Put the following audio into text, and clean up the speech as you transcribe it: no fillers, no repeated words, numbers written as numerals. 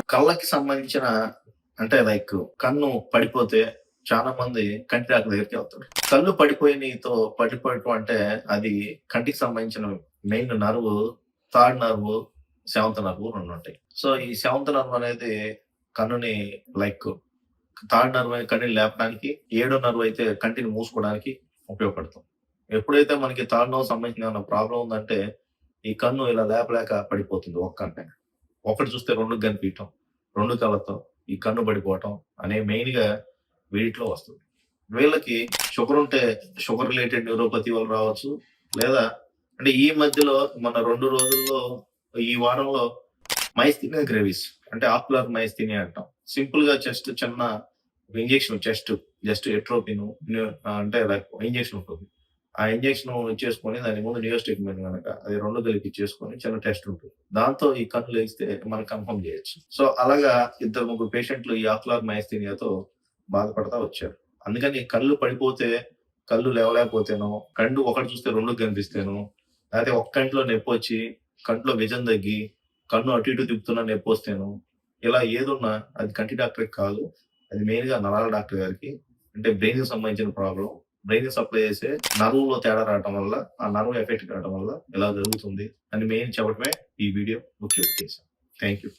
కళ్ళకి సంబంధించిన అంటే లైక్ కన్ను పడిపోతే చాలా మంది కంటి డాక్టర్ దగ్గరికెళ్తారు. కళ్ళు పడిపోవటం అంటే అది కంటికి సంబంధించిన main nerve, third nerve, seventh nerve రెండుంటాయి. సో, ఈ సెవెంత్ నర్వ్ అనేది కన్నుని లైక్ థర్డ్ నర్వ్ కంటిని లేపడానికి, ఏడో నర్వ్ అయితే కంటిని మూసుకోవడానికి ఉపయోగపడుతుంది. ఎప్పుడైతే మనకి థర్డ్ నర్వ్ సంబంధించిన ఏమన్నా ప్రాబ్లమ్ ఉందంటే, ఈ కన్ను ఇలా లేపలేక పడిపోతుంది ఒక కన్నే. ఒకటి చూస్తే 2 కనిపియటం, 2 కళ్ళతో ఈ కన్ను పడిపోవటం అనే మెయిన్‌గా వీటిలో వస్తుంది. వీళ్ళకి షుగరుంటే షుగర్ రిలేటెడ్ న్యూరోపతి వల్ల రావచ్చు. లేదా అంటే ఈ మధ్యలో మన 2 రోజుల్లో ఈ వారంలో మైస్థీనియా గ్రేవిస్ అంటే ఆక్యులర్ మైస్థీనియా అంటాం. సింపుల్‌గా చిన్న ఇంజెక్షన్ జస్ట్ ఎట్రోపిన్ అంటే లైక్ ఇంజెక్షన్ ఉంటుంది. ఆ ఇంజెక్షన్ ఇచ్చేసుకొని దాని ముందు నియోస్టిగ్మిన్ గనక అది 2 కలిపి ఇచ్చేసుకొని చిన్న టెస్ట్ ఉంటుంది. దాంతో ఈ కన్ను లెగిస్తే మనం కన్ఫర్మ్ చేయొచ్చు. సో, అలాగా ఇద్దరు, ముగ్గురు పేషెంట్లు ఈ ఆక్యులర్ మైస్థీనియాతో బాధపడతా వచ్చారు. అందుకని కళ్ళు పడిపోతే, కళ్ళు లేవలేకపోతేనో, కళ్ళు ఒకటి చూస్తే 2 కనిపిస్తేనో, లేకపోతే ఒక కంట్లో నొప్పొచ్చి, కంట్లో విజన్ తగ్గి, కన్ను అటు ఇటు తిప్పుతున్నా నొప్పొస్తేనో, ఇలా ఏదున్నా అది కంటి డాక్టర్‌కి కాదు. అది మెయిన్‌గా నరాల డాక్టర్ గారికి. అంటే బ్రెయిన్‌కి సంబంధించిన ప్రాబ్లమ్. బ్రెయిన్‌కి సప్లై చేసే నర్వ్‌లో తేడా రావటం వల్ల, ఆ నర్వ్ ఎఫెక్ట్ కావటం వల్ల ఇలా జరుగుతుంది అని మెయిన్ చెప్పడమే ఈ వీడియో ముఖ్య ఉద్దేశ్యం. Thank you.